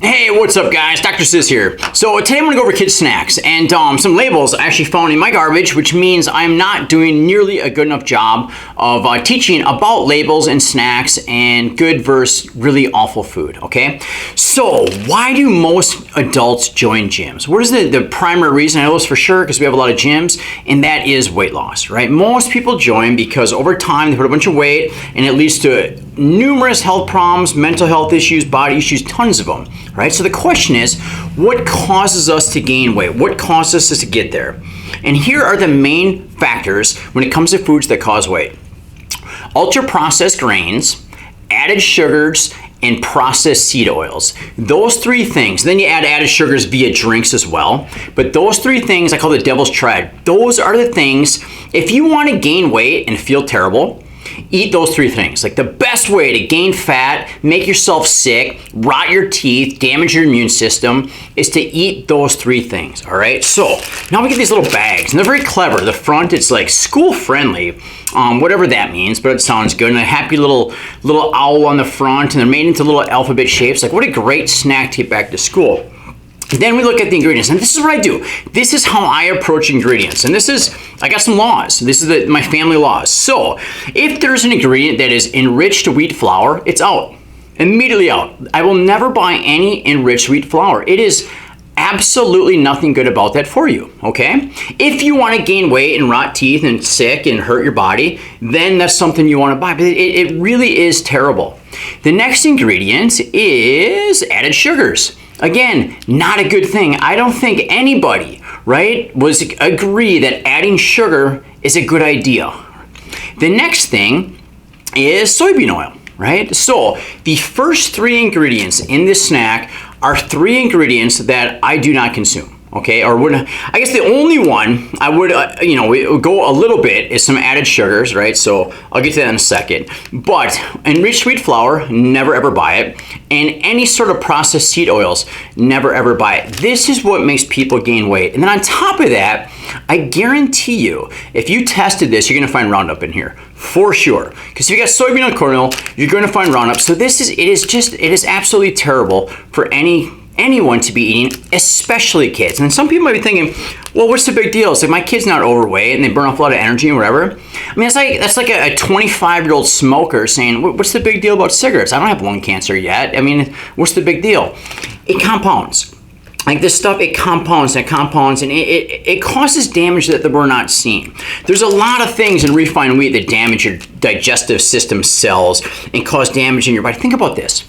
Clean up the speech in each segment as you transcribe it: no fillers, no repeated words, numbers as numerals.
Hey, what's up guys? Dr. Sis here. So today I'm going to go over kids snacks and some labels I actually found in my garbage, which means I'm not doing nearly a good enough job of teaching about labels and snacks and good versus really awful food, okay? So why do most adults join gyms? What is the primary reason? I know this for sure because we have a lot of gyms, and that is weight loss, right? Most people join because over time they put a bunch of weight and it leads to numerous health problems, mental health issues, body issues, tons of them, right? So the question is, what causes us to gain weight? What causes us to get there? And here are the main factors when it comes to foods that cause weight. Ultra-processed grains, added sugars, and processed seed oils. Those three things, then you add added sugars via drinks as well, but those three things I call the devil's triad. Those are the things, if you want to gain weight and feel terrible, eat those three things. Like the best way to gain fat, make yourself sick, rot your teeth, damage your immune system is to eat those three things, all right? So now we get these little bags, and they're very clever. The front, it's like school friendly, whatever that means, but it sounds good. And a happy little owl on the front, and they're made into little alphabet shapes. Like what a great snack to get back to school. Then we look at the ingredients, and this is what I do. This is how I approach ingredients, and I got some laws. This is my family laws. So if there's an ingredient that is enriched wheat flour, it's out, immediately out. I will never buy any enriched wheat flour. It is absolutely nothing good about that for you, okay? If you want to gain weight and rot teeth and sick and hurt your body, then that's something you want to buy, but it really is terrible. The next ingredient is added sugars. Again, not a good thing. I don't think anybody, right, agree that adding sugar is a good idea. The next thing is soybean oil, right? So the first three ingredients in this snack are three ingredients that I do not consume. Okay, or I guess the only one I would, go a little bit is some added sugars, right? So I'll get to that in a second. But enriched wheat flour, never ever buy it. And any sort of processed seed oils, never ever buy it. This is what makes people gain weight. And then on top of that, I guarantee you, if you tested this, you're gonna find Roundup in here, for sure. Because if you got soybean and corn oil, you're gonna find Roundup. So it is absolutely terrible for anyone to be eating, especially kids. And some people might be thinking, well, what's the big deal? It's like my kid's not overweight and they burn off a lot of energy and whatever. I mean, that's like a 25-year-old smoker saying, what's the big deal about cigarettes? I don't have lung cancer yet. I mean, what's the big deal? It compounds. Like this stuff, it compounds and it causes damage that we're not seeing. There's a lot of things in refined wheat that damage your digestive system cells and cause damage in your body. Think about this.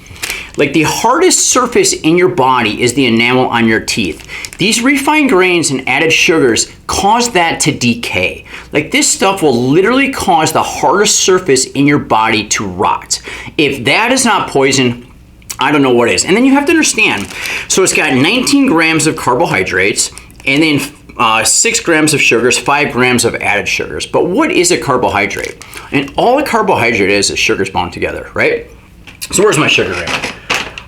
Like the hardest surface in your body is the enamel on your teeth. These refined grains and added sugars cause that to decay. Like this stuff will literally cause the hardest surface in your body to rot. If that is not poison, I don't know what is. And then you have to understand, so it's got 19 grams of carbohydrates and then 6 grams of sugars, 5 grams of added sugars. But what is a carbohydrate? And all a carbohydrate is sugars bound together, right? So where's my sugar ring?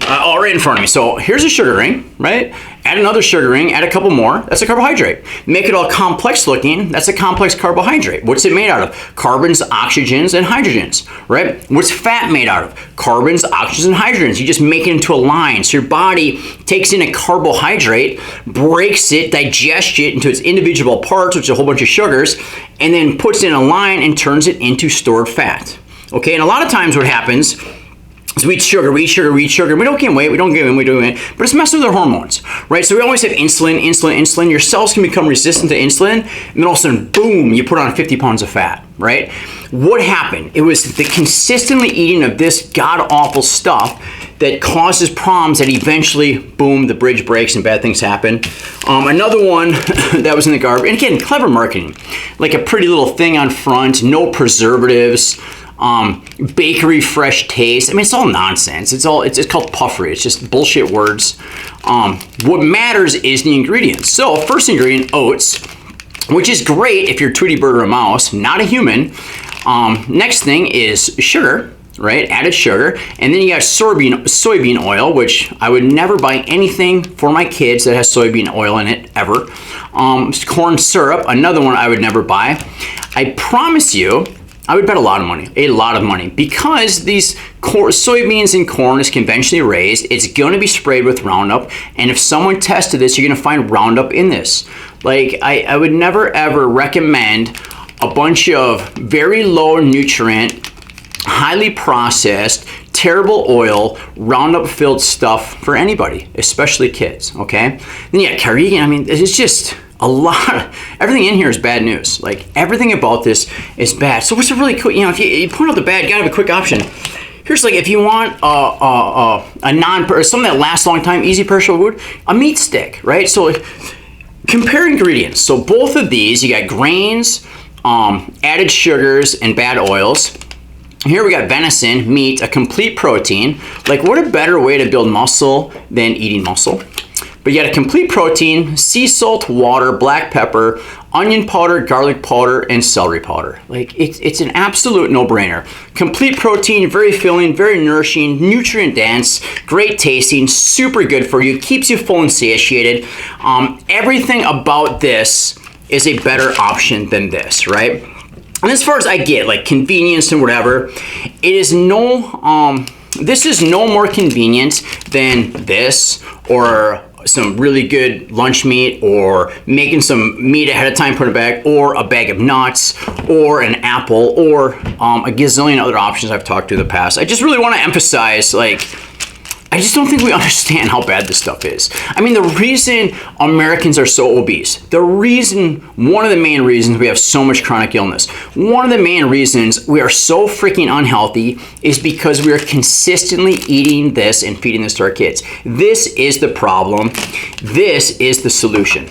Right in front of me. So here's a sugar ring, right? Add another sugar ring, add a couple more. That's a carbohydrate. Make it all complex looking. That's a complex carbohydrate. What's it made out of? Carbons, oxygens, and hydrogens, right? What's fat made out of? Carbons, oxygens, and hydrogens. You just make it into a line. So your body takes in a carbohydrate, breaks it, digests it into its individual parts, which is a whole bunch of sugars, and then puts it in a line and turns it into stored fat. Okay, and a lot of times what happens is we eat sugar, we don't gain weight, we don't gain weight, but it's messing with our hormones, right? So we always have insulin. Your cells can become resistant to insulin, and then all of a sudden, boom, you put on 50 pounds of fat, right? What happened? It was the consistently eating of this god-awful stuff that causes problems that eventually, boom, the bridge breaks and bad things happen. Another one that was in the garbage, and again, clever marketing, like a pretty little thing on front, no preservatives, bakery fresh taste. I mean, it's all nonsense. It's called puffery. It's just bullshit words. What matters is the ingredients. So first ingredient, oats, which is great if you're Tweety Bird or a mouse, not a human. Next thing is sugar, right? Added sugar. And then you got soybean oil, which I would never buy anything for my kids that has soybean oil in it, ever. Corn syrup, another one I would never buy. I promise you, I would bet a lot of money, because these soybeans and corn is conventionally raised. It's going to be sprayed with Roundup, and if someone tested this, you're going to find Roundup in this. Like, I would never ever recommend a bunch of very low nutrient, highly processed, terrible oil, Roundup filled stuff for anybody, especially kids. Okay, then yeah, Carrageen. I mean, it's just a lot. Everything in here is bad news. Like, everything about this is bad. So what's a really cool? You know, if you point out the bad, you gotta have a quick option. Here's, like, if you want something that lasts a long time, easy perishable food, a meat stick, right? So compare ingredients. So both of these, you got grains, added sugars, and bad oils. Here we got venison, meat, a complete protein. Like, what a better way to build muscle than eating muscle? But you got a complete protein, sea salt, water, black pepper, onion powder, garlic powder, and celery powder. Like, it's an absolute no-brainer. Complete protein, very filling, very nourishing, nutrient dense, great tasting, super good for you, keeps you full and satiated. Everything about this is a better option than this, right? And as far as I get, like, convenience and whatever, it is this is no more convenient than this, or some really good lunch meat, or making some meat ahead of time, put it back, or a bag of nuts, or an apple, or a gazillion other options I've talked to in the past. I just really want to emphasize, like, I just don't think we understand how bad this stuff is. I mean, the reason Americans are so obese, one of the main reasons we have so much chronic illness, one of the main reasons we are so freaking unhealthy is because we are consistently eating this and feeding this to our kids. This is the problem. This is the solution.